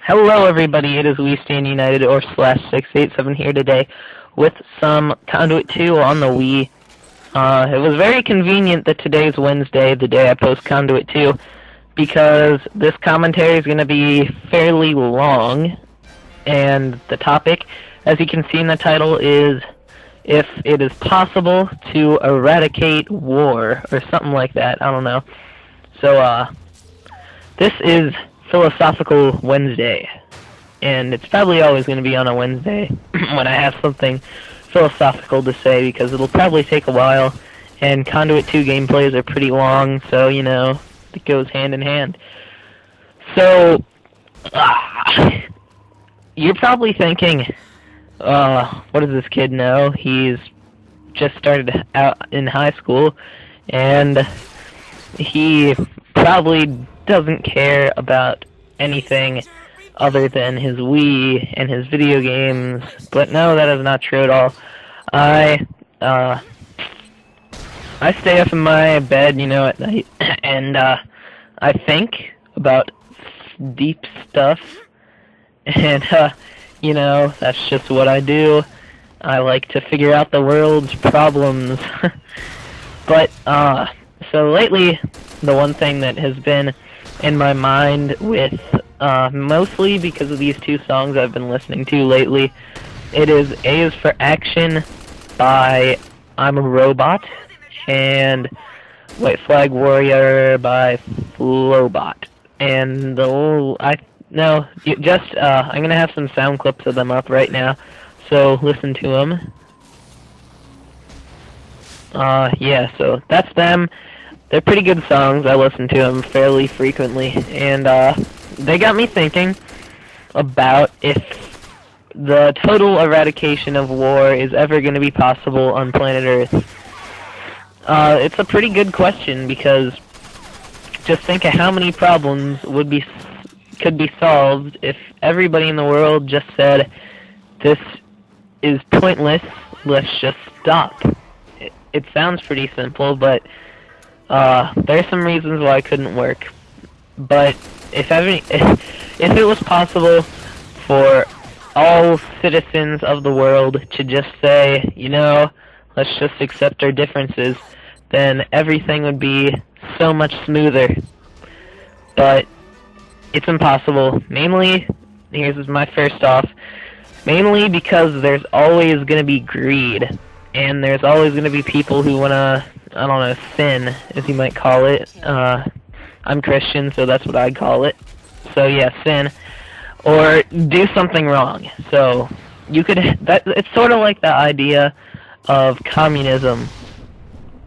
Hello everybody, it is We Stand United or /687 here today with some Conduit 2 on the Wii. It was very convenient that today's Wednesday, the day I post Conduit 2, because this commentary is going to be fairly long, and the topic, as you can see in the title, is if it is possible to eradicate war, or something like that, I don't know. So, this is Philosophical Wednesday, and it's probably always going to be on a Wednesday when I have something philosophical to say, because it'll probably take a while, and Conduit 2 gameplays are pretty long, so, you know, it goes hand in hand. So, you're probably thinking, what does this kid know? He's just started out in high school, and he probably doesn't care about anything other than his Wii and his video games, but no, that is not true at all. I stay up in my bed, you know, at night, and I think about deep stuff, and you know, that's just what I do. I like to figure out the world's problems. But so lately, the one thing that has been in my mind with, mostly because of these two songs I've been listening to lately, it is A is for Action by I'm a Robot, and White Flag Warrior by Flowbot. And I'm gonna have some sound clips of them up right now, so listen to them. Yeah, so that's them. They're pretty good songs. I listen to them fairly frequently, and they got me thinking about if the total eradication of war is ever going to be possible on planet Earth. It's a pretty good question, because just think of how many problems could be solved if everybody in the world just said, "This is pointless, let's just stop." It sounds pretty simple, but there's some reasons why it couldn't work. But if it was possible for all citizens of the world to just say, you know, let's just accept our differences, then everything would be so much smoother. But it's impossible. Mainly, here's my first off, mainly because there's always going to be greed. And there's always going to be people who want to, I don't know, sin, as you might call it. I'm Christian, so that's what I call it. So yeah, sin. Or do something wrong. So you could, it's sort of like the idea of communism.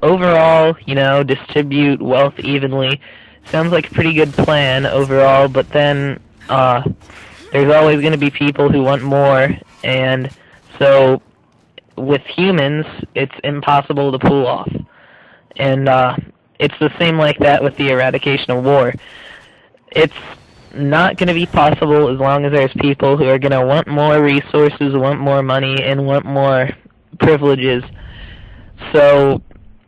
Overall, you know, distribute wealth evenly. Sounds like a pretty good plan overall, but then there's always going to be people who want more, and so with humans, it's impossible to pull off. And it's the same like that with the eradication of war. It's not going to be possible as long as there's people who are going to want more resources, want more money, and want more privileges. So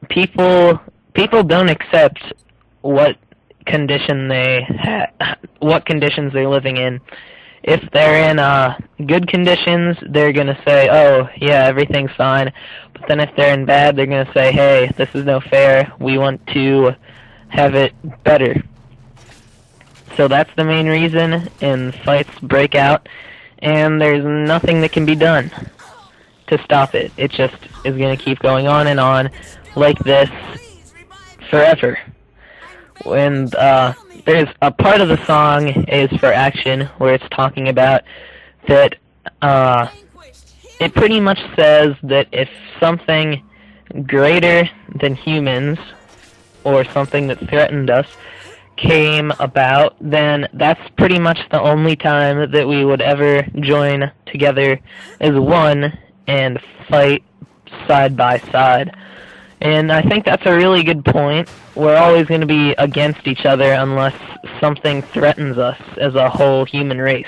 people don't accept what conditions they're living in. If they're in good conditions, they're going to say, oh, yeah, everything's fine. But then if they're in bad, they're going to say, hey, this is no fair. We want to have it better. So that's the main reason, and fights break out, and there's nothing that can be done to stop it. It just is going to keep going on and on like this forever. And there's a part of the song is for Action where it's talking about that it pretty much says that if something greater than humans or something that threatened us came about, then that's pretty much the only time that we would ever join together as one and fight side by side. And I think that's a really good point. We're always going to be against each other unless something threatens us as a whole human race.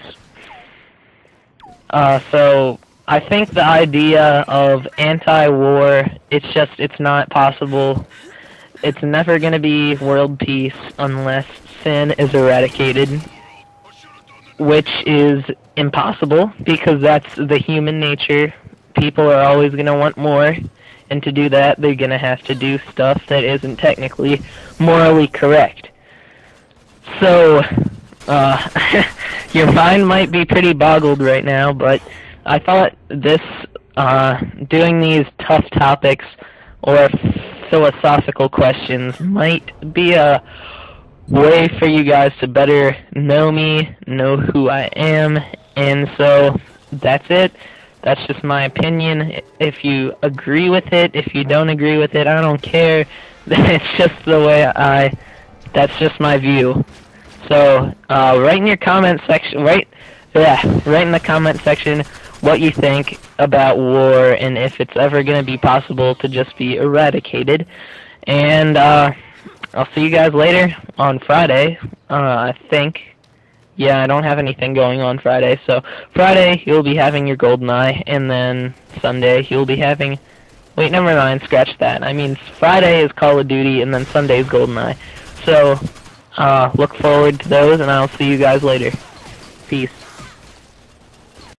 So I think the idea of anti-war, it's not possible. It's never going to be world peace unless sin is eradicated. which is impossible because that's the human nature. People are always going to want more, and to do that, they're going to have to do stuff that isn't technically morally correct. So, your mind might be pretty boggled right now, but I thought this, doing these tough topics or philosophical questions might be a way for you guys to better know me, know who I am, and so that's it. That's just my opinion. If you agree with it, if you don't agree with it, I don't care. It's just the way that's just my view. So, write in your comment section, write in the comment section what you think about war and if it's ever going to be possible to just be eradicated. And, I'll see you guys later on Friday, I think. Yeah, I don't have anything going on Friday, so Friday you'll be having your GoldenEye, and then Sunday you'll be having... Wait, never mind, scratch that. I mean, Friday is Call of Duty, and then Sunday is GoldenEye. So, look forward to those, and I'll see you guys later. Peace.